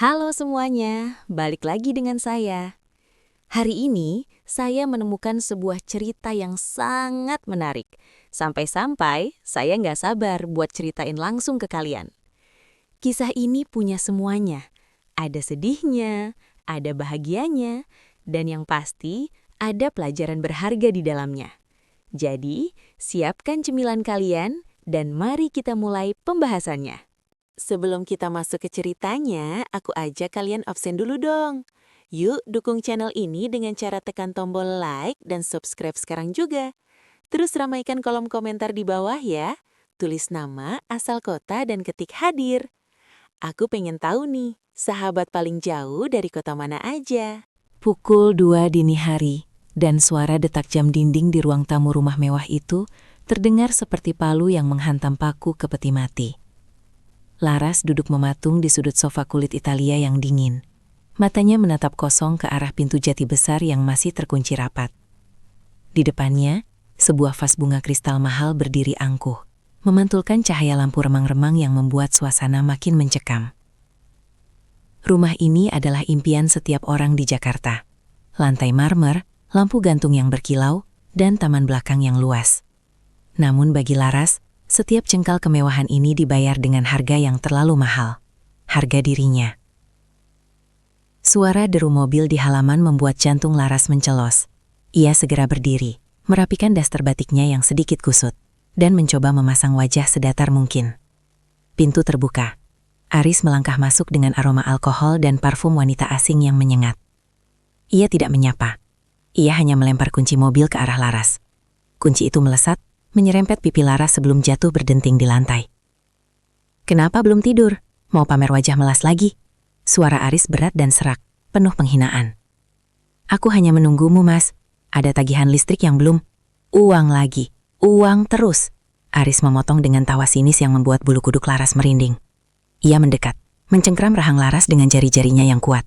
Halo semuanya, balik lagi dengan saya. Hari ini, saya menemukan sebuah cerita yang sangat menarik. Sampai-sampai, saya nggak sabar buat ceritain langsung ke kalian. Kisah ini punya semuanya. Ada sedihnya, ada bahagianya, dan yang pasti, ada pelajaran berharga di dalamnya. Jadi, siapkan cemilan kalian, dan mari kita mulai pembahasannya. Sebelum kita masuk ke ceritanya, aku ajak kalian absen dulu dong. Yuk dukung channel ini dengan cara tekan tombol like dan subscribe sekarang juga. Terus ramaikan kolom komentar di bawah ya. Tulis nama, asal kota, dan ketik hadir. Aku pengen tahu nih, sahabat paling jauh dari kota mana aja? Pukul 2 dini hari, dan suara detak jam dinding di ruang tamu rumah mewah itu terdengar seperti palu yang menghantam paku ke peti mati. Laras duduk mematung di sudut sofa kulit Italia yang dingin. Matanya menatap kosong ke arah pintu jati besar yang masih terkunci rapat. Di depannya, sebuah vas bunga kristal mahal berdiri angkuh, memantulkan cahaya lampu remang-remang yang membuat suasana makin mencekam. Rumah ini adalah impian setiap orang di Jakarta. Lantai marmer, lampu gantung yang berkilau, dan taman belakang yang luas. Namun bagi Laras, setiap jengkal kemewahan ini dibayar dengan harga yang terlalu mahal. Harga dirinya. Suara deru mobil di halaman membuat jantung Laras mencelos. Ia segera berdiri, merapikan daster batiknya yang sedikit kusut, dan mencoba memasang wajah sedatar mungkin. Pintu terbuka. Aris melangkah masuk dengan aroma alkohol dan parfum wanita asing yang menyengat. Ia tidak menyapa. Ia hanya melempar kunci mobil ke arah Laras. Kunci itu melesat, menyerempet pipi Laras sebelum jatuh berdenting di lantai. "Kenapa belum tidur? Mau pamer wajah melas lagi?" Suara Aris berat dan serak, penuh penghinaan. "Aku hanya menunggumu, Mas. Ada tagihan listrik yang belum." "Uang lagi, uang terus." Aris memotong dengan tawa sinis yang membuat bulu kuduk Laras merinding. Ia mendekat, mencengkram rahang Laras dengan jari-jarinya yang kuat.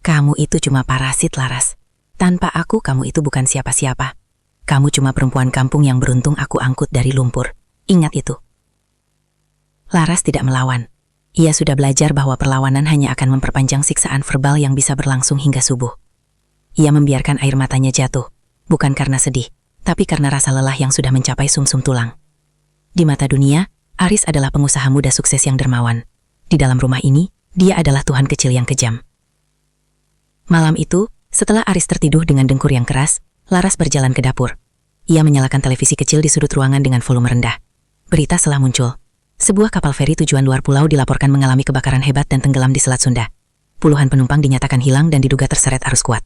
"Kamu itu cuma parasit, Laras. Tanpa aku, kamu itu bukan siapa-siapa. Kamu cuma perempuan kampung yang beruntung aku angkut dari lumpur. Ingat itu." Laras tidak melawan. Ia sudah belajar bahwa perlawanan hanya akan memperpanjang siksaan verbal yang bisa berlangsung hingga subuh. Ia membiarkan air matanya jatuh, bukan karena sedih, tapi karena rasa lelah yang sudah mencapai sumsum tulang. Di mata dunia, Aris adalah pengusaha muda sukses yang dermawan. Di dalam rumah ini, dia adalah Tuhan kecil yang kejam. Malam itu, setelah Aris tertidur dengan dengkur yang keras, Laras berjalan ke dapur. Ia menyalakan televisi kecil di sudut ruangan dengan volume rendah. Berita setelah muncul. Sebuah kapal feri tujuan luar pulau dilaporkan mengalami kebakaran hebat dan tenggelam di Selat Sunda. Puluhan penumpang dinyatakan hilang dan diduga terseret arus kuat.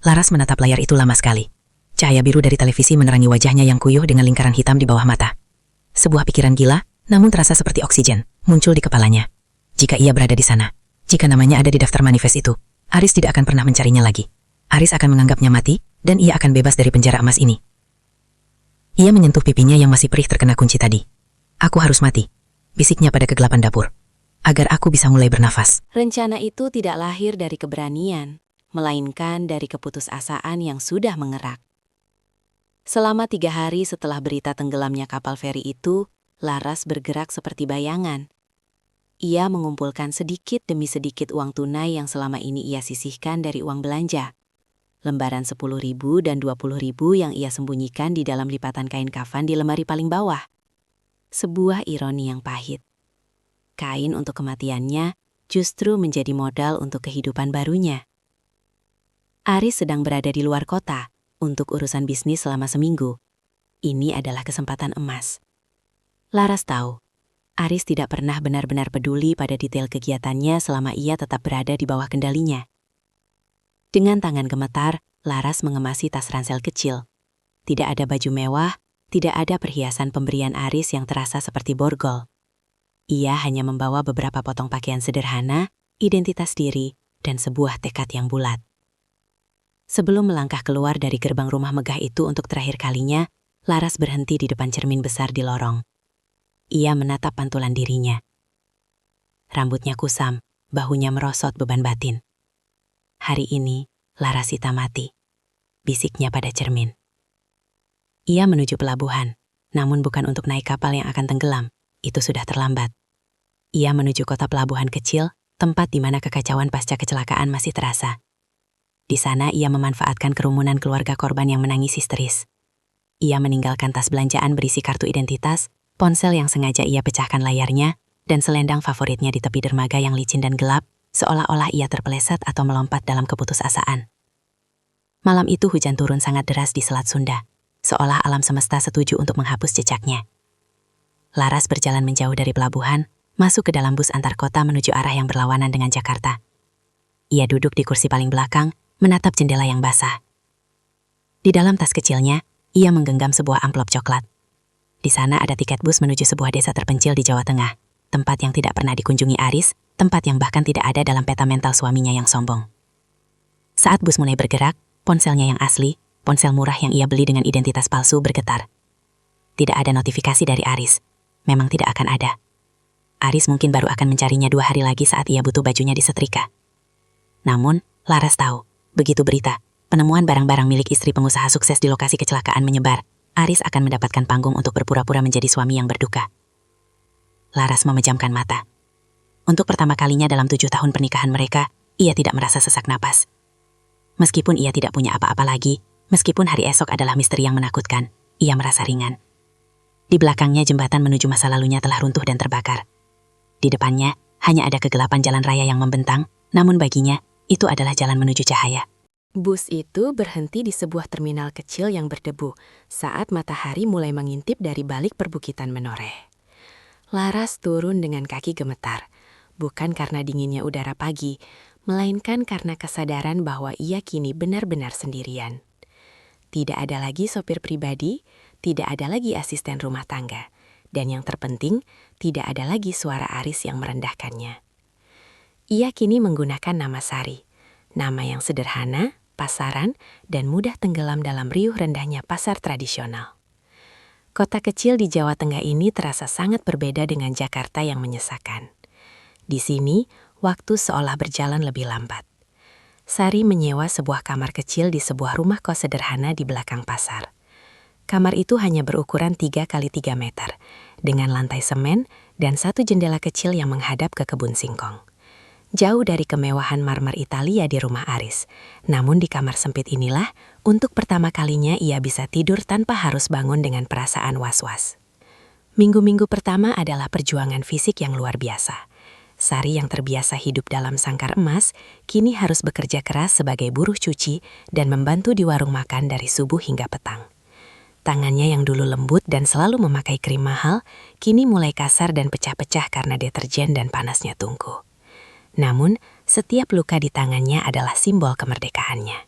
Laras menatap layar itu lama sekali. Cahaya biru dari televisi menerangi wajahnya yang kuyuh dengan lingkaran hitam di bawah mata. Sebuah pikiran gila, namun terasa seperti oksigen, muncul di kepalanya. Jika ia berada di sana, jika namanya ada di daftar manifest itu, Aris tidak akan pernah mencarinya lagi. Aris akan menganggapnya mati, dan ia akan bebas dari penjara emas ini. Ia menyentuh pipinya yang masih perih terkena kunci tadi. "Aku harus mati," bisiknya pada kegelapan dapur, "agar aku bisa mulai bernafas." Rencana itu tidak lahir dari keberanian, melainkan dari keputusasaan yang sudah mengerak. Selama 3 hari setelah berita tenggelamnya kapal feri itu, Laras bergerak seperti bayangan. Ia mengumpulkan sedikit demi sedikit uang tunai yang selama ini ia sisihkan dari uang belanja. Lembaran 10.000 dan 20.000 yang ia sembunyikan di dalam lipatan kain kafan di lemari paling bawah. Sebuah ironi yang pahit. Kain untuk kematiannya justru menjadi modal untuk kehidupan barunya. Aris sedang berada di luar kota untuk urusan bisnis selama seminggu. Ini adalah kesempatan emas. Laras tahu, Aris tidak pernah benar-benar peduli pada detail kegiatannya selama ia tetap berada di bawah kendalinya. Dengan tangan gemetar, Laras mengemasi tas ransel kecil. Tidak ada baju mewah, tidak ada perhiasan pemberian Aris yang terasa seperti borgol. Ia hanya membawa beberapa potong pakaian sederhana, identitas diri, dan sebuah tekad yang bulat. Sebelum melangkah keluar dari gerbang rumah megah itu untuk terakhir kalinya, Laras berhenti di depan cermin besar di lorong. Ia menatap pantulan dirinya. Rambutnya kusam, bahunya merosot beban batin. "Hari ini, Larasita mati," bisiknya pada cermin. Ia menuju pelabuhan, namun bukan untuk naik kapal yang akan tenggelam. Itu sudah terlambat. Ia menuju kota pelabuhan kecil tempat di mana kekacauan pasca kecelakaan masih terasa. Di sana ia memanfaatkan kerumunan keluarga korban yang menangis histeris. Ia meninggalkan tas belanjaan berisi kartu identitas, ponsel yang sengaja ia pecahkan layarnya, dan selendang favoritnya di tepi dermaga yang licin dan gelap, seolah-olah ia terpeleset atau melompat dalam keputusasaan. Malam itu hujan turun sangat deras di Selat Sunda, seolah alam semesta setuju untuk menghapus jejaknya. Laras berjalan menjauh dari pelabuhan, masuk ke dalam bus antar kota menuju arah yang berlawanan dengan Jakarta. Ia duduk di kursi paling belakang, menatap jendela yang basah. Di dalam tas kecilnya, ia menggenggam sebuah amplop coklat. Di sana ada tiket bus menuju sebuah desa terpencil di Jawa Tengah, tempat yang tidak pernah dikunjungi Aris, tempat yang bahkan tidak ada dalam peta mental suaminya yang sombong. Saat bus mulai bergerak, ponselnya yang asli, ponsel murah yang ia beli dengan identitas palsu bergetar. Tidak ada notifikasi dari Aris. Memang tidak akan ada. Aris mungkin baru akan mencarinya 2 hari lagi saat ia butuh bajunya disetrika. Namun, Laras tahu, begitu berita penemuan barang-barang milik istri pengusaha sukses di lokasi kecelakaan menyebar, Aris akan mendapatkan panggung untuk berpura-pura menjadi suami yang berduka. Laras memejamkan mata. Untuk pertama kalinya dalam 7 tahun pernikahan mereka, ia tidak merasa sesak napas. Meskipun ia tidak punya apa-apa lagi, meskipun hari esok adalah misteri yang menakutkan, ia merasa ringan. Di belakangnya jembatan menuju masa lalunya telah runtuh dan terbakar. Di depannya, hanya ada kegelapan jalan raya yang membentang, namun baginya, itu adalah jalan menuju cahaya. Bus itu berhenti di sebuah terminal kecil yang berdebu saat matahari mulai mengintip dari balik perbukitan menoreh. Laras turun dengan kaki gemetar, bukan karena dinginnya udara pagi, melainkan karena kesadaran bahwa ia kini benar-benar sendirian. Tidak ada lagi sopir pribadi, tidak ada lagi asisten rumah tangga, dan yang terpenting, tidak ada lagi suara Aris yang merendahkannya. Ia kini menggunakan nama Sari, nama yang sederhana, pasaran, dan mudah tenggelam dalam riuh rendahnya pasar tradisional. Kota kecil di Jawa Tengah ini terasa sangat berbeda dengan Jakarta yang menyesakan. Di sini, waktu seolah berjalan lebih lambat. Sari menyewa sebuah kamar kecil di sebuah rumah kos sederhana di belakang pasar. Kamar itu hanya berukuran 3 kali 3 meter, dengan lantai semen dan 1 jendela kecil yang menghadap ke kebun singkong. Jauh dari kemewahan marmer Italia di rumah Aris, namun di kamar sempit inilah, untuk pertama kalinya ia bisa tidur tanpa harus bangun dengan perasaan was-was. Minggu-minggu pertama adalah perjuangan fisik yang luar biasa. Sari yang terbiasa hidup dalam sangkar emas, kini harus bekerja keras sebagai buruh cuci dan membantu di warung makan dari subuh hingga petang. Tangannya yang dulu lembut dan selalu memakai krim mahal, kini mulai kasar dan pecah-pecah karena deterjen dan panasnya tungku. Namun, setiap luka di tangannya adalah simbol kemerdekaannya.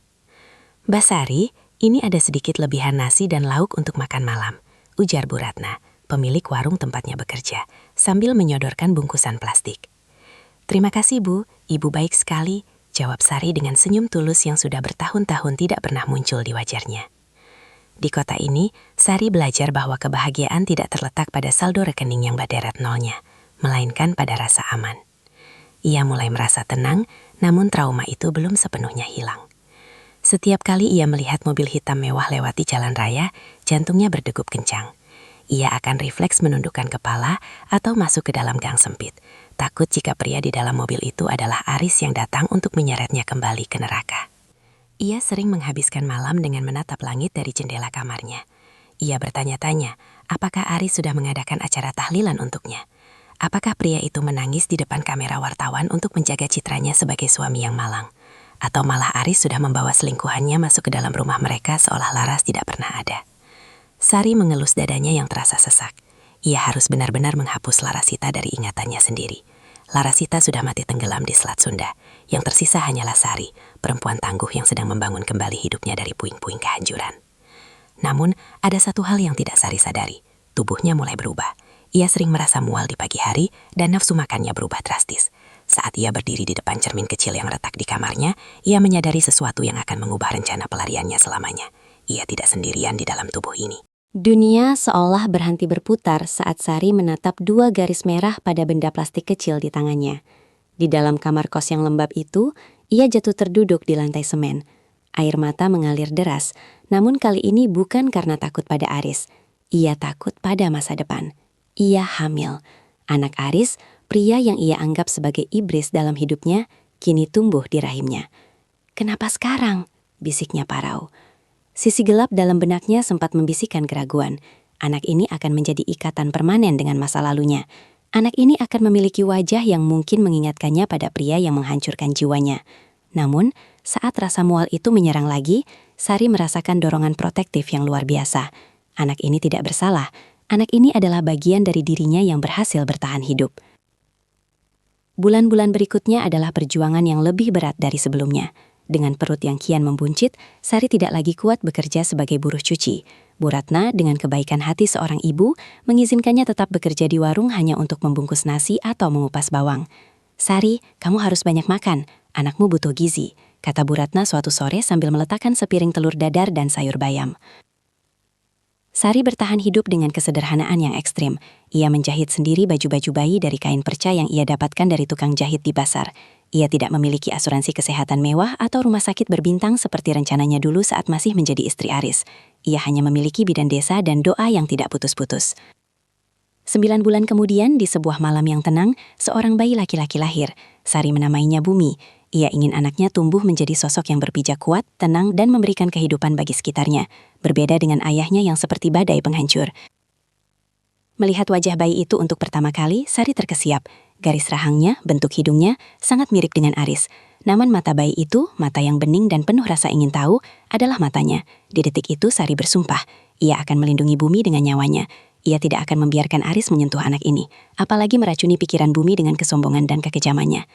"Mbak Sari, ini ada sedikit lebihan nasi dan lauk untuk makan malam," ujar Bu Ratna, pemilik warung tempatnya bekerja, sambil menyodorkan bungkusan plastik. "Terima kasih Bu, Ibu baik sekali," jawab Sari dengan senyum tulus yang sudah bertahun-tahun tidak pernah muncul di wajahnya. Di kota ini, Sari belajar bahwa kebahagiaan tidak terletak pada saldo rekening yang berderet nolnya, melainkan pada rasa aman. Ia mulai merasa tenang, namun trauma itu belum sepenuhnya hilang. Setiap kali ia melihat mobil hitam mewah lewati jalan raya, jantungnya berdegup kencang. Ia akan refleks menundukkan kepala atau masuk ke dalam gang sempit, takut jika pria di dalam mobil itu adalah Aris yang datang untuk menyeretnya kembali ke neraka. Ia sering menghabiskan malam dengan menatap langit dari jendela kamarnya. Ia bertanya-tanya, apakah Aris sudah mengadakan acara tahlilan untuknya? Apakah pria itu menangis di depan kamera wartawan untuk menjaga citranya sebagai suami yang malang? Atau malah Aris sudah membawa selingkuhannya masuk ke dalam rumah mereka seolah Laras tidak pernah ada? Sari mengelus dadanya yang terasa sesak. Ia harus benar-benar menghapus Larasita dari ingatannya sendiri. Larasita sudah mati tenggelam di Selat Sunda. Yang tersisa hanyalah Sari, perempuan tangguh yang sedang membangun kembali hidupnya dari puing-puing kehancuran. Namun, ada satu hal yang tidak Sari sadari. Tubuhnya mulai berubah. Ia sering merasa mual di pagi hari dan nafsu makannya berubah drastis. Saat ia berdiri di depan cermin kecil yang retak di kamarnya, ia menyadari sesuatu yang akan mengubah rencana pelariannya selamanya. Ia tidak sendirian di dalam tubuh ini. Dunia seolah berhenti berputar saat Sari menatap 2 garis merah pada benda plastik kecil di tangannya. Di dalam kamar kos yang lembab itu, ia jatuh terduduk di lantai semen. Air mata mengalir deras, namun kali ini bukan karena takut pada Aris. Ia takut pada masa depan. Ia hamil. Anak Aris, Pria yang ia anggap sebagai iblis dalam hidupnya kini tumbuh di rahimnya. "Kenapa sekarang?" bisiknya parau. Sisi gelap dalam benaknya sempat membisikkan keraguan. Anak ini akan menjadi ikatan permanen dengan masa lalunya. Anak ini akan memiliki wajah yang mungkin mengingatkannya pada pria yang menghancurkan jiwanya. Namun, saat rasa mual itu menyerang lagi, Sari merasakan dorongan protektif yang luar biasa. Anak ini tidak bersalah. Anak ini adalah bagian dari dirinya yang berhasil bertahan hidup. Bulan-bulan berikutnya adalah perjuangan yang lebih berat dari sebelumnya. Dengan perut yang kian membuncit, Sari tidak lagi kuat bekerja sebagai buruh cuci. Bu Ratna dengan kebaikan hati seorang ibu mengizinkannya tetap bekerja di warung hanya untuk membungkus nasi atau mengupas bawang. "Sari, kamu harus banyak makan. Anakmu butuh gizi," kata Bu Ratna suatu sore sambil meletakkan sepiring telur dadar dan sayur bayam. Sari bertahan hidup dengan kesederhanaan yang ekstrim. Ia menjahit sendiri baju-baju bayi dari kain perca yang ia dapatkan dari tukang jahit di pasar. Ia tidak memiliki asuransi kesehatan mewah atau rumah sakit berbintang seperti rencananya dulu saat masih menjadi istri Aris. Ia hanya memiliki bidan desa dan doa yang tidak putus-putus. 9 bulan kemudian, di sebuah malam yang tenang, seorang bayi laki-laki lahir. Sari menamainya Bumi. Ia ingin anaknya tumbuh menjadi sosok yang berpijak kuat, tenang, dan memberikan kehidupan bagi sekitarnya. Berbeda dengan ayahnya yang seperti badai penghancur. Melihat wajah bayi itu untuk pertama kali, Sari terkesiap. Garis rahangnya, bentuk hidungnya, sangat mirip dengan Aris. Namun mata bayi itu, mata yang bening dan penuh rasa ingin tahu, adalah matanya. Di detik itu Sari bersumpah, ia akan melindungi Bumi dengan nyawanya. Ia tidak akan membiarkan Aris menyentuh anak ini, apalagi meracuni pikiran Bumi dengan kesombongan dan kekejamannya.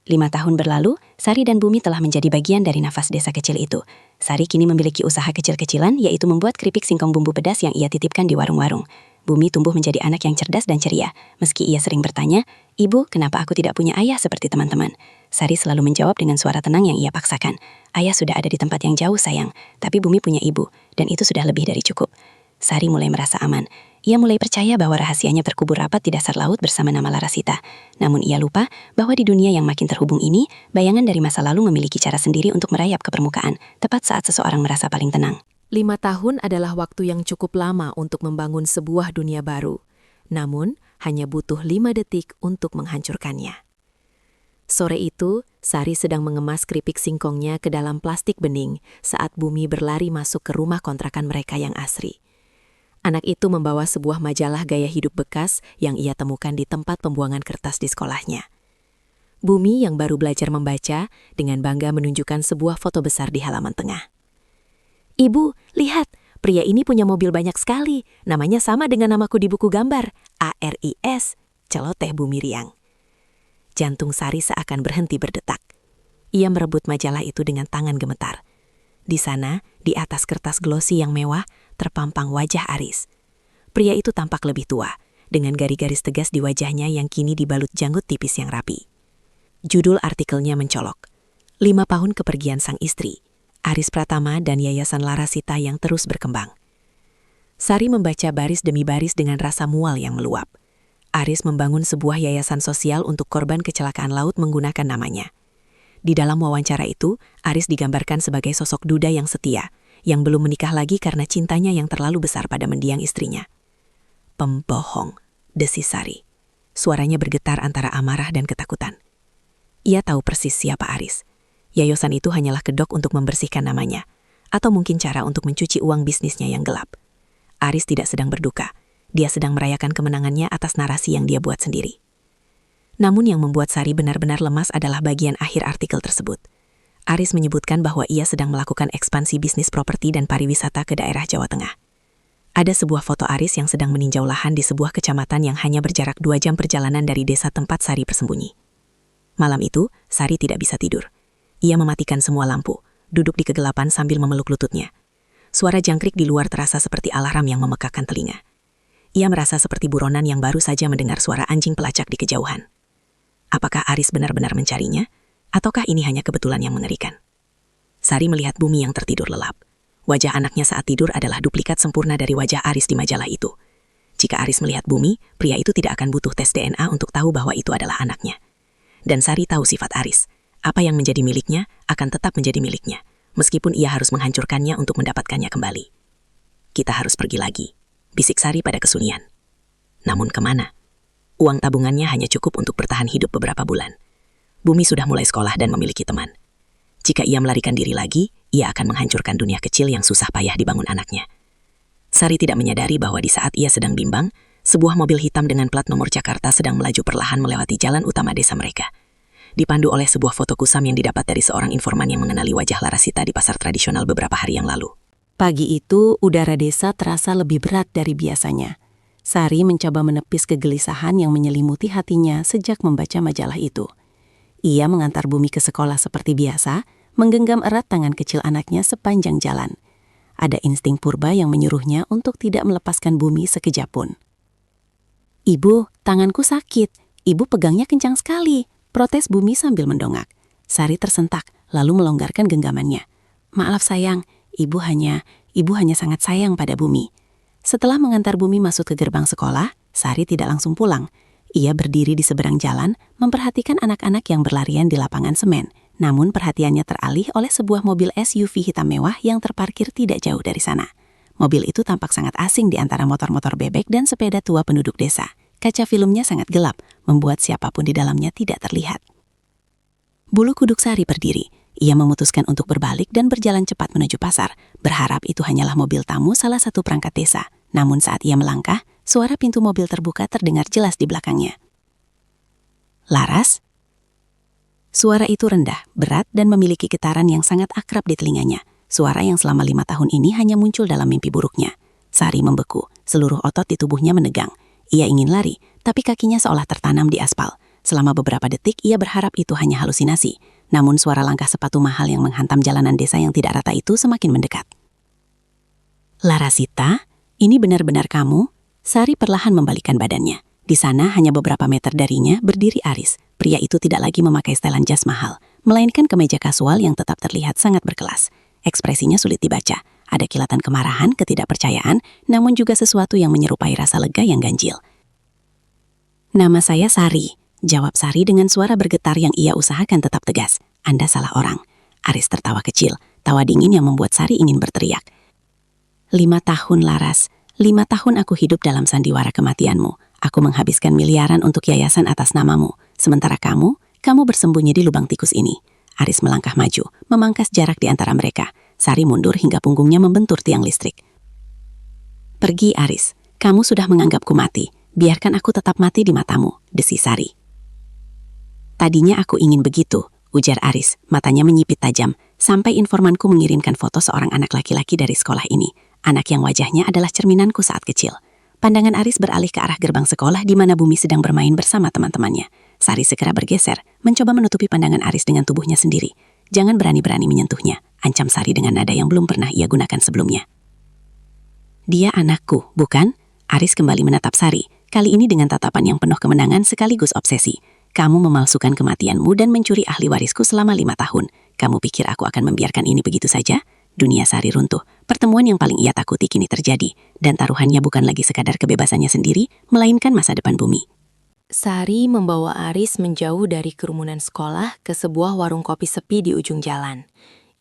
5 tahun berlalu, Sari dan Bumi telah menjadi bagian dari nafas desa kecil itu. Sari kini memiliki usaha kecil-kecilan, yaitu membuat keripik singkong bumbu pedas yang ia titipkan di warung-warung. Bumi tumbuh menjadi anak yang cerdas dan ceria. Meski ia sering bertanya, "Ibu, kenapa aku tidak punya ayah seperti teman-teman?" Sari selalu menjawab dengan suara tenang yang ia paksakan. "Ayah sudah ada di tempat yang jauh, sayang. Tapi Bumi punya ibu, dan itu sudah lebih dari cukup." Sari mulai merasa aman. Ia mulai percaya bahwa rahasianya terkubur rapat di dasar laut bersama nama Larasita. Namun ia lupa bahwa di dunia yang makin terhubung ini, bayangan dari masa lalu memiliki cara sendiri untuk merayap ke permukaan, tepat saat seseorang merasa paling tenang. 5 tahun adalah waktu yang cukup lama untuk membangun sebuah dunia baru. Namun, hanya butuh 5 detik untuk menghancurkannya. Sore itu, Sari sedang mengemas keripik singkongnya ke dalam plastik bening saat Bumi berlari masuk ke rumah kontrakan mereka yang asri. Anak itu membawa sebuah majalah gaya hidup bekas yang ia temukan di tempat pembuangan kertas di sekolahnya. Bumi yang baru belajar membaca dengan bangga menunjukkan sebuah foto besar di halaman tengah. "Ibu, lihat, pria ini punya mobil banyak sekali. Namanya sama dengan namaku di buku gambar, Aris, celoteh Bumi riang." Jantung Sari seakan berhenti berdetak. Ia merebut majalah itu dengan tangan gemetar. Di sana, di atas kertas glossy yang mewah, terpampang wajah Aris. Pria itu tampak lebih tua, dengan garis-garis tegas di wajahnya yang kini dibalut janggut tipis yang rapi. Judul artikelnya mencolok, 5 tahun kepergian sang istri, Aris Pratama dan Yayasan Larasita yang terus berkembang. Sari membaca baris demi baris dengan rasa mual yang meluap. Aris membangun sebuah yayasan sosial untuk korban kecelakaan laut menggunakan namanya. Di dalam wawancara itu, Aris digambarkan sebagai sosok duda yang setia, yang belum menikah lagi karena cintanya yang terlalu besar pada mendiang istrinya. "Pembohong," desis Sari. Suaranya bergetar antara amarah dan ketakutan. Ia tahu persis siapa Aris. Yayasan itu hanyalah kedok untuk membersihkan namanya, atau mungkin cara untuk mencuci uang bisnisnya yang gelap. Aris tidak sedang berduka, dia sedang merayakan kemenangannya atas narasi yang dia buat sendiri. Namun yang membuat Sari benar-benar lemas adalah bagian akhir artikel tersebut. Aris menyebutkan bahwa ia sedang melakukan ekspansi bisnis properti dan pariwisata ke daerah Jawa Tengah. Ada sebuah foto Aris yang sedang meninjau lahan di sebuah kecamatan yang hanya berjarak 2 jam perjalanan dari desa tempat Sari bersembunyi. Malam itu, Sari tidak bisa tidur. Ia mematikan semua lampu, duduk di kegelapan sambil memeluk lututnya. Suara jangkrik di luar terasa seperti alarm yang memekakkan telinga. Ia merasa seperti buronan yang baru saja mendengar suara anjing pelacak di kejauhan. Apakah Aris benar-benar mencarinya? Ataukah ini hanya kebetulan yang mengerikan? Sari melihat Bumi yang tertidur lelap. Wajah anaknya saat tidur adalah duplikat sempurna dari wajah Aris di majalah itu. Jika Aris melihat Bumi, pria itu tidak akan butuh tes DNA untuk tahu bahwa itu adalah anaknya. Dan Sari tahu sifat Aris. Apa yang menjadi miliknya akan tetap menjadi miliknya, meskipun ia harus menghancurkannya untuk mendapatkannya kembali. "Kita harus pergi lagi," bisik Sari pada kesunyian. Namun kemana? Uang tabungannya hanya cukup untuk bertahan hidup beberapa bulan. Bumi sudah mulai sekolah dan memiliki teman. Jika ia melarikan diri lagi, ia akan menghancurkan dunia kecil yang susah payah dibangun anaknya. Sari tidak menyadari bahwa di saat ia sedang bimbang, sebuah mobil hitam dengan plat nomor Jakarta sedang melaju perlahan melewati jalan utama desa mereka. Dipandu oleh sebuah foto kusam yang didapat dari seorang informan yang mengenali wajah Larasita di pasar tradisional beberapa hari yang lalu. Pagi itu, udara desa terasa lebih berat dari biasanya. Sari mencoba menepis kegelisahan yang menyelimuti hatinya sejak membaca majalah itu. Ia mengantar Bumi ke sekolah seperti biasa, menggenggam erat tangan kecil anaknya sepanjang jalan. Ada insting purba yang menyuruhnya untuk tidak melepaskan Bumi sekejap pun. "Ibu, tanganku sakit. Ibu pegangnya kencang sekali," protes Bumi sambil mendongak. Sari tersentak, lalu melonggarkan genggamannya. "Maaf sayang, Ibu hanya sangat sayang pada Bumi." Setelah mengantar Bumi masuk ke gerbang sekolah, Sari tidak langsung pulang. Ia berdiri di seberang jalan, memperhatikan anak-anak yang berlarian di lapangan semen. Namun perhatiannya teralih oleh sebuah mobil SUV hitam mewah yang terparkir tidak jauh dari sana. Mobil itu tampak sangat asing di antara motor-motor bebek dan sepeda tua penduduk desa. Kaca filmnya sangat gelap, membuat siapapun di dalamnya tidak terlihat. Bulu kuduk Sari berdiri. Ia memutuskan untuk berbalik dan berjalan cepat menuju pasar, berharap itu hanyalah mobil tamu salah satu perangkat desa. Namun saat ia melangkah, suara pintu mobil terbuka terdengar jelas di belakangnya. "Laras?" Suara itu rendah, berat, dan memiliki getaran yang sangat akrab di telinganya. Suara yang selama 5 tahun ini hanya muncul dalam mimpi buruknya. Sari membeku, seluruh otot di tubuhnya menegang. Ia ingin lari, tapi kakinya seolah tertanam di aspal. Selama beberapa detik, ia berharap itu hanya halusinasi. Namun suara langkah sepatu mahal yang menghantam jalanan desa yang tidak rata itu semakin mendekat. "Larasita, ini benar-benar kamu?" Sari perlahan membalikkan badannya. Di sana, hanya beberapa meter darinya, berdiri Aris. Pria itu tidak lagi memakai setelan jas mahal, melainkan kemeja kasual yang tetap terlihat sangat berkelas. Ekspresinya sulit dibaca. Ada kilatan kemarahan, ketidakpercayaan, namun juga sesuatu yang menyerupai rasa lega yang ganjil. "Nama saya Sari," jawab Sari dengan suara bergetar yang ia usahakan tetap tegas. "Anda salah orang." Aris tertawa kecil, tawa dingin yang membuat Sari ingin berteriak. 5 tahun Laras, 5 tahun aku hidup dalam sandiwara kematianmu. Aku menghabiskan miliaran untuk yayasan atas namamu. Sementara kamu bersembunyi di lubang tikus ini. Aris melangkah maju, memangkas jarak di antara mereka. Sari mundur hingga punggungnya membentur tiang listrik. "Pergi Aris, kamu sudah menganggapku mati. Biarkan aku tetap mati di matamu," desi Sari. "Tadinya aku ingin begitu," ujar Aris, matanya menyipit tajam, "sampai informanku mengirimkan foto seorang anak laki-laki dari sekolah ini. Anak yang wajahnya adalah cerminanku saat kecil." Pandangan Aris beralih ke arah gerbang sekolah di mana Bumi sedang bermain bersama teman-temannya. Sari segera bergeser, mencoba menutupi pandangan Aris dengan tubuhnya sendiri. "Jangan berani-berani menyentuhnya," ancam Sari dengan nada yang belum pernah ia gunakan sebelumnya. "Dia anakku, bukan?" Aris kembali menatap Sari, kali ini dengan tatapan yang penuh kemenangan sekaligus obsesi. "Kamu memalsukan kematianmu dan mencuri ahli warisku selama 5 tahun. Kamu pikir aku akan membiarkan ini begitu saja?" Dunia Sari runtuh. Pertemuan yang paling ia takuti kini terjadi, dan taruhannya bukan lagi sekadar kebebasannya sendiri, melainkan masa depan Bumi. Sari membawa Aris menjauh dari kerumunan sekolah ke sebuah warung kopi sepi di ujung jalan.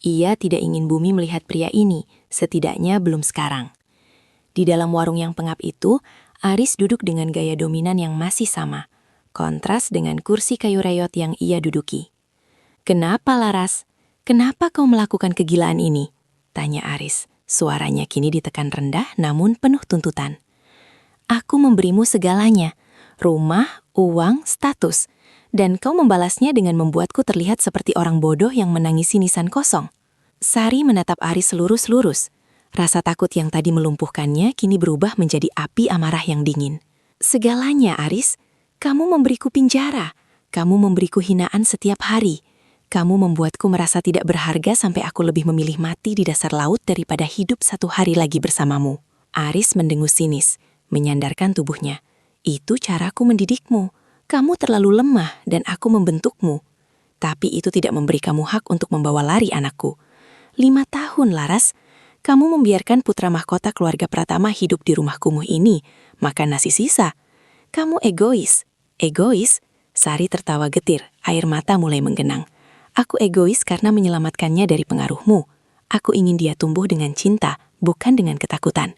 Ia tidak ingin Bumi melihat pria ini, setidaknya belum sekarang. Di dalam warung yang pengap itu, Aris duduk dengan gaya dominan yang masih sama, kontras dengan kursi kayu reyot yang ia duduki. "Kenapa Laras? Kenapa kau melakukan kegilaan ini?" tanya Aris. Suaranya kini ditekan rendah namun penuh tuntutan. "Aku memberimu segalanya, rumah, uang, status, dan kau membalasnya dengan membuatku terlihat seperti orang bodoh yang menangisi nisan kosong." Sari menatap Aris lurus-lurus. Rasa takut yang tadi melumpuhkannya kini berubah menjadi api amarah yang dingin. "Segalanya, Aris. Kamu memberiku penjara. Kamu memberiku hinaan setiap hari. Kamu membuatku merasa tidak berharga sampai aku lebih memilih mati di dasar laut daripada hidup 1 hari lagi bersamamu." Aris mendengus sinis, menyandarkan tubuhnya. "Itu caraku mendidikmu. Kamu terlalu lemah dan aku membentukmu. Tapi itu tidak memberi kamu hak untuk membawa lari anakku. 5 tahun, Laras. Kamu membiarkan putra mahkota keluarga Pratama hidup di rumah kumuh ini, makan nasi sisa. Kamu egois." "Egois?" Sari tertawa getir, air mata mulai menggenang. "Aku egois karena menyelamatkannya dari pengaruhmu. Aku ingin dia tumbuh dengan cinta, bukan dengan ketakutan.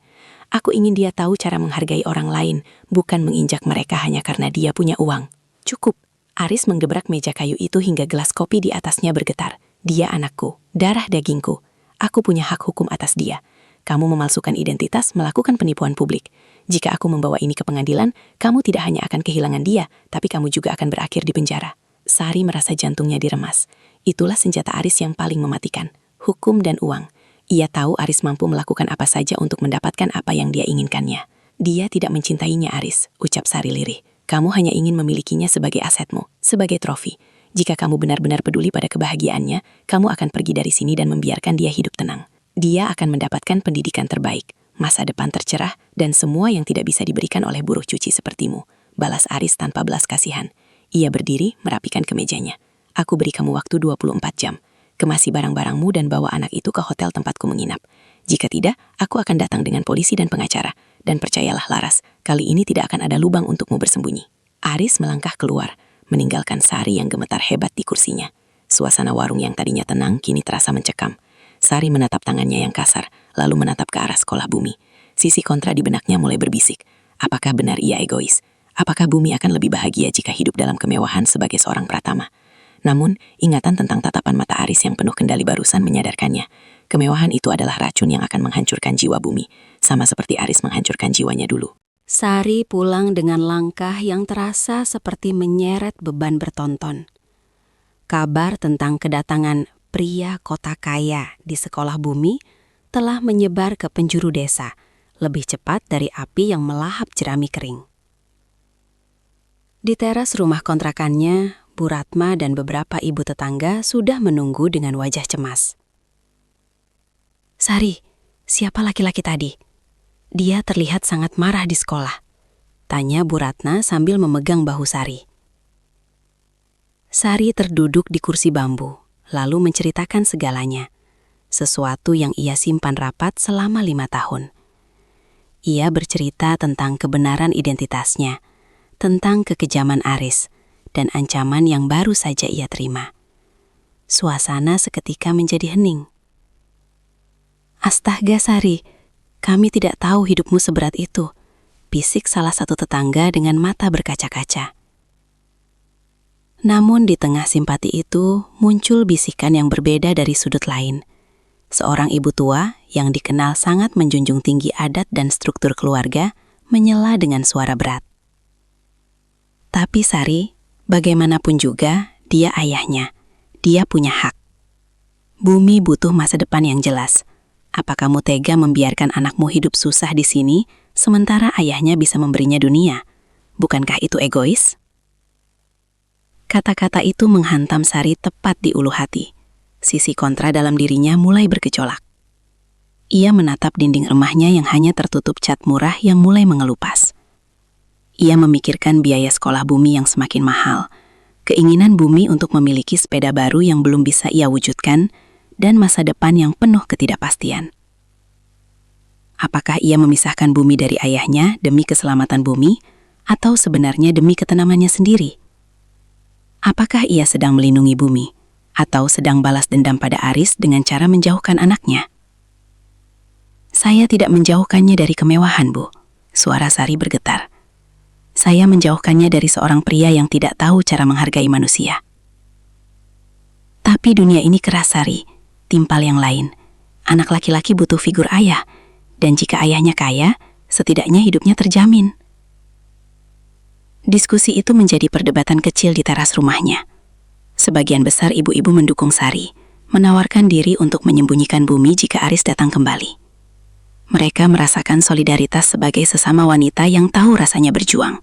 Aku ingin dia tahu cara menghargai orang lain, bukan menginjak mereka hanya karena dia punya uang. Cukup. Aris menggebrak meja kayu itu hingga gelas kopi di atasnya bergetar. Dia anakku, darah dagingku. Aku punya hak hukum atas dia. Kamu memalsukan identitas, melakukan penipuan publik. Jika aku membawa ini ke pengadilan, kamu tidak hanya akan kehilangan dia, tapi kamu juga akan berakhir di penjara. Sari merasa jantungnya diremas. Itulah senjata Aris yang paling mematikan, hukum dan uang. Ia tahu Aris mampu melakukan apa saja untuk mendapatkan apa yang dia inginkannya. Dia tidak mencintainya, Aris, ucap Sari lirih. Kamu hanya ingin memilikinya sebagai asetmu, sebagai trofi. Jika kamu benar-benar peduli pada kebahagiaannya, kamu akan pergi dari sini dan membiarkan dia hidup tenang. Dia akan mendapatkan pendidikan terbaik, masa depan tercerah, dan semua yang tidak bisa diberikan oleh buruh cuci sepertimu. Balas Aris tanpa belas kasihan. Ia berdiri, merapikan kemejanya. Aku beri kamu waktu 24 jam. Kemasi barang-barangmu dan bawa anak itu ke hotel tempatku menginap. Jika tidak, aku akan datang dengan polisi dan pengacara. Dan percayalah Laras, kali ini tidak akan ada lubang untukmu bersembunyi. Aris melangkah keluar, meninggalkan Sari yang gemetar hebat di kursinya. Suasana warung yang tadinya tenang kini terasa mencekam. Sari menatap tangannya yang kasar, lalu menatap ke arah sekolah Bumi. Sisi kontra di benaknya mulai berbisik. Apakah benar ia egois? Apakah Bumi akan lebih bahagia jika hidup dalam kemewahan sebagai seorang pratama? Namun, ingatan tentang tatapan mata Aris yang penuh kendali barusan menyadarkannya. Kemewahan itu adalah racun yang akan menghancurkan jiwa Bumi, sama seperti Aris menghancurkan jiwanya dulu. Sari pulang dengan langkah yang terasa seperti menyeret beban bertonton. Kabar tentang kedatangan pria kota kaya di sekolah Bumi telah menyebar ke penjuru desa, lebih cepat dari api yang melahap jerami kering. Di teras rumah kontrakannya, Bu Ratma dan beberapa ibu tetangga sudah menunggu dengan wajah cemas. Sari, siapa laki-laki tadi? Dia terlihat sangat marah di sekolah, tanya Bu Ratna sambil memegang bahu Sari. Sari terduduk di kursi bambu, lalu menceritakan segalanya, sesuatu yang ia simpan rapat selama 5 tahun. Ia bercerita tentang kebenaran identitasnya, tentang kekejaman Aris, dan ancaman yang baru saja ia terima. Suasana seketika menjadi hening. Astaga Sari, kami tidak tahu hidupmu seberat itu, bisik salah satu tetangga dengan mata berkaca-kaca. Namun di tengah simpati itu muncul bisikan yang berbeda dari sudut lain. Seorang ibu tua yang dikenal sangat menjunjung tinggi adat dan struktur keluarga menyela dengan suara berat. Tapi Sari, bagaimanapun juga, dia ayahnya. Dia punya hak. Bumi butuh masa depan yang jelas. Apa kamu tega membiarkan anakmu hidup susah di sini, sementara ayahnya bisa memberinya dunia? Bukankah itu egois? Kata-kata itu menghantam Sari tepat di ulu hati. Sisi kontra dalam dirinya mulai bergejolak. Ia menatap dinding rumahnya yang hanya tertutup cat murah yang mulai mengelupas. Ia memikirkan biaya sekolah Bumi yang semakin mahal, keinginan Bumi untuk memiliki sepeda baru yang belum bisa ia wujudkan, dan masa depan yang penuh ketidakpastian. Apakah ia memisahkan Bumi dari ayahnya demi keselamatan Bumi, atau sebenarnya demi ketenangannya sendiri? Apakah ia sedang melindungi Bumi, atau sedang balas dendam pada Aris dengan cara menjauhkan anaknya? Saya tidak menjauhkannya dari kemewahan, Bu. Suara Sari bergetar. Saya menjauhkannya dari seorang pria yang tidak tahu cara menghargai manusia. Tapi dunia ini keras, Sari. Timpal yang lain. Anak laki-laki butuh figur ayah. Dan jika ayahnya kaya, setidaknya hidupnya terjamin. Diskusi itu menjadi perdebatan kecil di teras rumahnya. Sebagian besar ibu-ibu mendukung Sari, menawarkan diri untuk menyembunyikan Bumi jika Aris datang kembali. Mereka merasakan solidaritas sebagai sesama wanita yang tahu rasanya berjuang.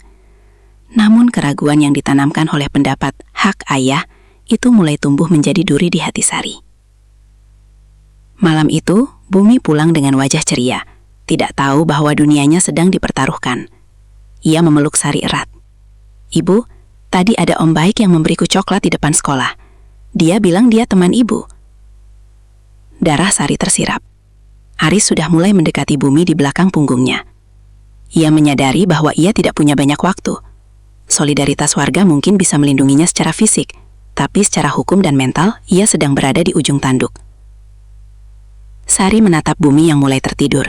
Namun keraguan yang ditanamkan oleh pendapat hak ayah itu mulai tumbuh menjadi duri di hati Sari. Malam itu, Bumi pulang dengan wajah ceria, tidak tahu bahwa dunianya sedang dipertaruhkan. Ia memeluk Sari erat. Ibu, tadi ada om baik yang memberiku coklat di depan sekolah. Dia bilang dia teman ibu. Darah Sari tersirap. Aris sudah mulai mendekati Bumi di belakang punggungnya. Ia menyadari bahwa ia tidak punya banyak waktu. Solidaritas warga mungkin bisa melindunginya secara fisik, tapi secara hukum dan mental, ia sedang berada di ujung tanduk. Sari menatap Bumi yang mulai tertidur.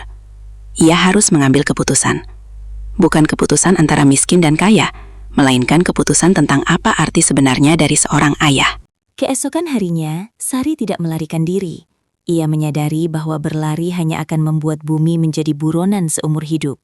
Ia harus mengambil keputusan. Bukan keputusan antara miskin dan kaya, melainkan keputusan tentang apa arti sebenarnya dari seorang ayah. Keesokan harinya, Sari tidak melarikan diri. Ia menyadari bahwa berlari hanya akan membuat bumi menjadi buronan seumur hidup.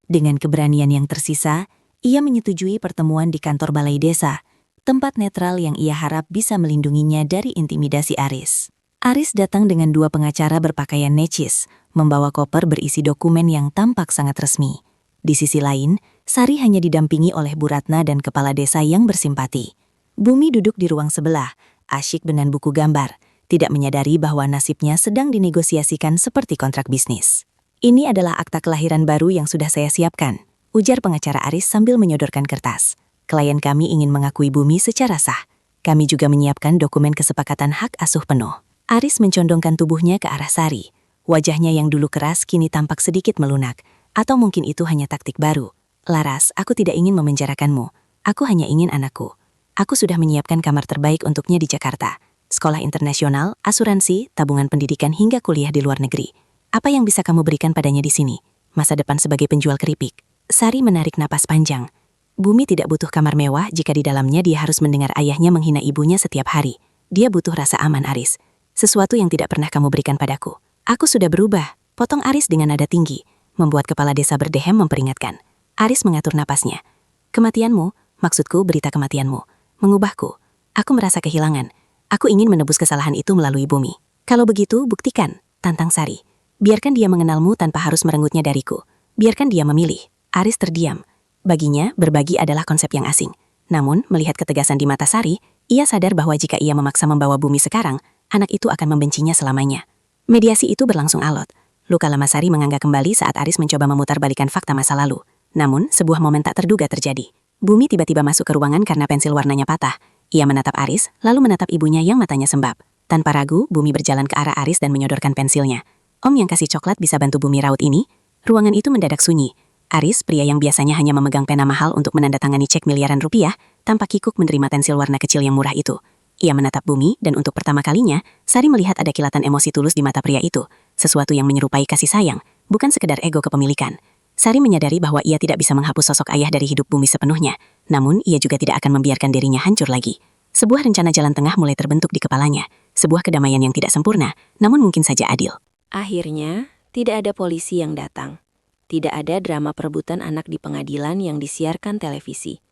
Dengan keberanian yang tersisa, ia menyetujui pertemuan di kantor balai desa, tempat netral yang ia harap bisa melindunginya dari intimidasi Aris. Aris datang dengan 2 pengacara berpakaian necis, membawa koper berisi dokumen yang tampak sangat resmi. Di sisi lain, Sari hanya didampingi oleh Bu Ratna dan kepala desa yang bersimpati. Bumi duduk di ruang sebelah, asyik dengan buku gambar, tidak menyadari bahwa nasibnya sedang dinegosiasikan seperti kontrak bisnis. Ini adalah akta kelahiran baru yang sudah saya siapkan, ujar pengacara Aris sambil menyodorkan kertas. Klien kami ingin mengakui Bumi secara sah. Kami juga menyiapkan dokumen kesepakatan hak asuh penuh. Aris mencondongkan tubuhnya ke arah Sari. Wajahnya yang dulu keras kini tampak sedikit melunak. Atau mungkin itu hanya taktik baru. Laras, aku tidak ingin memenjarakanmu. Aku hanya ingin anakku. Aku sudah menyiapkan kamar terbaik untuknya di Jakarta. Sekolah internasional, asuransi, tabungan pendidikan hingga kuliah di luar negeri. Apa yang bisa kamu berikan padanya di sini? Masa depan sebagai penjual keripik. Sari menarik napas panjang. Bumi tidak butuh kamar mewah jika di dalamnya dia harus mendengar ayahnya menghina ibunya setiap hari. Dia butuh rasa aman, Aris. Sesuatu yang tidak pernah kamu berikan padaku. Aku sudah berubah, potong Aris dengan nada tinggi. Membuat kepala desa berdehem memperingatkan. Aris mengatur napasnya. Kematianmu, maksudku berita kematianmu, mengubahku. Aku merasa kehilangan. Aku ingin menebus kesalahan itu melalui Bumi. Kalau begitu, buktikan, tantang Sari. Biarkan dia mengenalmu tanpa harus merenggutnya dariku. Biarkan dia memilih. Aris terdiam. Baginya, berbagi adalah konsep yang asing. Namun, melihat ketegasan di mata Sari, ia sadar bahwa jika ia memaksa membawa Bumi sekarang, anak itu akan membencinya selamanya. Mediasi itu berlangsung alot. Luka lama Sari menganga kembali saat Aris mencoba memutarbalikkan fakta masa lalu. Namun, sebuah momen tak terduga terjadi. Bumi tiba-tiba masuk ke ruangan karena pensil warnanya patah. Ia menatap Aris, lalu menatap ibunya yang matanya sembab. Tanpa ragu, Bumi berjalan ke arah Aris dan menyodorkan pensilnya. Om yang kasih coklat bisa bantu Bumi raut ini? Ruangan itu mendadak sunyi. Aris, pria yang biasanya hanya memegang pena mahal untuk menandatangani cek miliaran rupiah, tampak kikuk menerima pensil warna kecil yang murah itu. Ia menatap Bumi, dan untuk pertama kalinya, Sari melihat ada kilatan emosi tulus di mata pria itu. Sesuatu yang menyerupai kasih sayang, bukan sekedar ego kepemilikan. Sari menyadari bahwa ia tidak bisa menghapus sosok ayah dari hidup Bumi sepenuhnya, namun ia juga tidak akan membiarkan dirinya hancur lagi. Sebuah rencana jalan tengah mulai terbentuk di kepalanya, sebuah kedamaian yang tidak sempurna, namun mungkin saja adil. Akhirnya, tidak ada polisi yang datang. Tidak ada drama perebutan anak di pengadilan yang disiarkan televisi.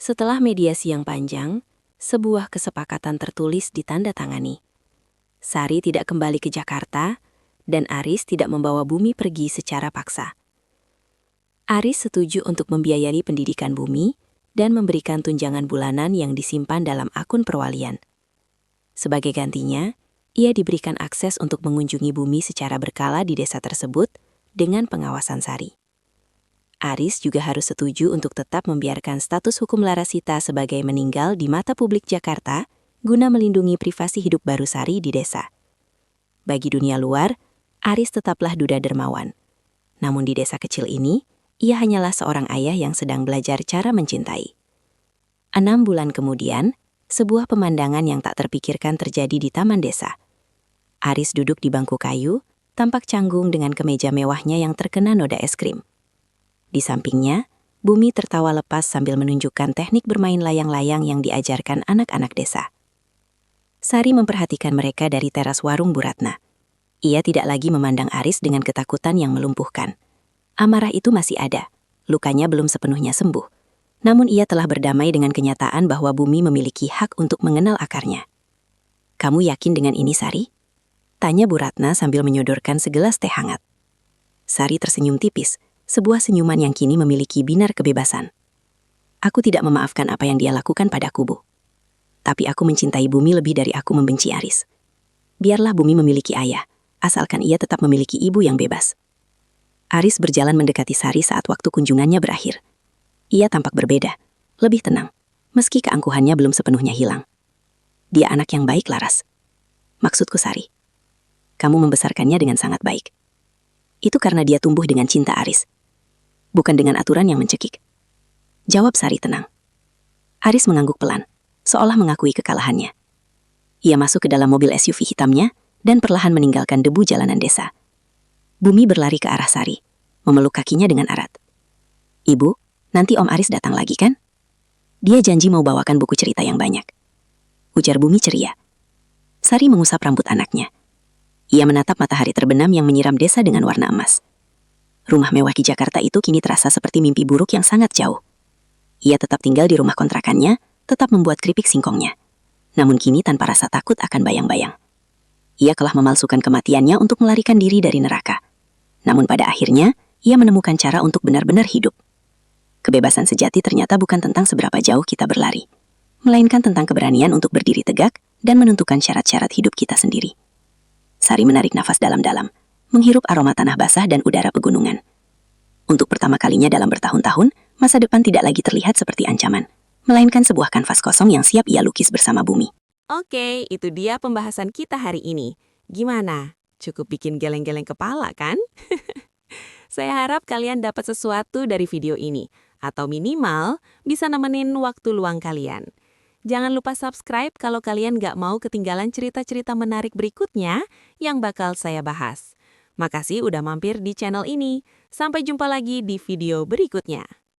Setelah mediasi yang panjang, sebuah kesepakatan tertulis ditandatangani. Sari tidak kembali ke Jakarta, dan Aris tidak membawa Bumi pergi secara paksa. Aris setuju untuk membiayai pendidikan Bumi dan memberikan tunjangan bulanan yang disimpan dalam akun perwalian. Sebagai gantinya, ia diberikan akses untuk mengunjungi Bumi secara berkala di desa tersebut dengan pengawasan Sari. Aris juga harus setuju untuk tetap membiarkan status hukum Larasita sebagai meninggal di mata publik Jakarta guna melindungi privasi hidup baru Sari di desa. Bagi dunia luar, Aris tetaplah duda dermawan. Namun di desa kecil ini, ia hanyalah seorang ayah yang sedang belajar cara mencintai. 6 bulan kemudian, sebuah pemandangan yang tak terpikirkan terjadi di taman desa. Aris duduk di bangku kayu, tampak canggung dengan kemeja mewahnya yang terkena noda es krim. Di sampingnya, Bumi tertawa lepas sambil menunjukkan teknik bermain layang-layang yang diajarkan anak-anak desa. Sari memperhatikan mereka dari teras warung Bu Ratna. Ia tidak lagi memandang Aris dengan ketakutan yang melumpuhkan. Amarah itu masih ada, lukanya belum sepenuhnya sembuh. Namun ia telah berdamai dengan kenyataan bahwa Bumi memiliki hak untuk mengenal akarnya. Kamu yakin dengan ini, Sari? Tanya Bu Ratna sambil menyodorkan segelas teh hangat. Sari tersenyum tipis, sebuah senyuman yang kini memiliki binar kebebasan. Aku tidak memaafkan apa yang dia lakukan padaku, Bu. Tapi aku mencintai Bumi lebih dari aku membenci Aris. Biarlah Bumi memiliki ayah, asalkan ia tetap memiliki ibu yang bebas. Aris berjalan mendekati Sari saat waktu kunjungannya berakhir. Ia tampak berbeda, lebih tenang, meski keangkuhannya belum sepenuhnya hilang. Dia anak yang baik, Laras. Maksudku, Sari, kamu membesarkannya dengan sangat baik. Itu karena dia tumbuh dengan cinta Aris, bukan dengan aturan yang mencekik. Jawab Sari tenang. Aris mengangguk pelan, seolah mengakui kekalahannya. Ia masuk ke dalam mobil SUV hitamnya dan perlahan meninggalkan debu jalanan desa. Bumi berlari ke arah Sari, memeluk kakinya dengan erat. Ibu, nanti Om Aris datang lagi kan? Dia janji mau bawakan buku cerita yang banyak. Ujar Bumi ceria. Sari mengusap rambut anaknya. Ia menatap matahari terbenam yang menyiram desa dengan warna emas. Rumah mewah di Jakarta itu kini terasa seperti mimpi buruk yang sangat jauh. Ia tetap tinggal di rumah kontrakannya, tetap membuat keripik singkongnya. Namun kini tanpa rasa takut akan bayang-bayang. Ia telah memalsukan kematiannya untuk melarikan diri dari neraka. Namun pada akhirnya, ia menemukan cara untuk benar-benar hidup. Kebebasan sejati ternyata bukan tentang seberapa jauh kita berlari, melainkan tentang keberanian untuk berdiri tegak dan menentukan syarat-syarat hidup kita sendiri. Sari menarik nafas dalam-dalam, menghirup aroma tanah basah dan udara pegunungan. Untuk pertama kalinya dalam bertahun-tahun, masa depan tidak lagi terlihat seperti ancaman, melainkan sebuah kanvas kosong yang siap ia lukis bersama bumi. Oke, itu dia pembahasan kita hari ini. Gimana? Cukup bikin geleng-geleng kepala, kan? Saya harap kalian dapat sesuatu dari video ini, atau minimal bisa nemenin waktu luang kalian. Jangan lupa subscribe kalau kalian nggak mau ketinggalan cerita-cerita menarik berikutnya yang bakal saya bahas. Makasih udah mampir di channel ini. Sampai jumpa lagi di video berikutnya.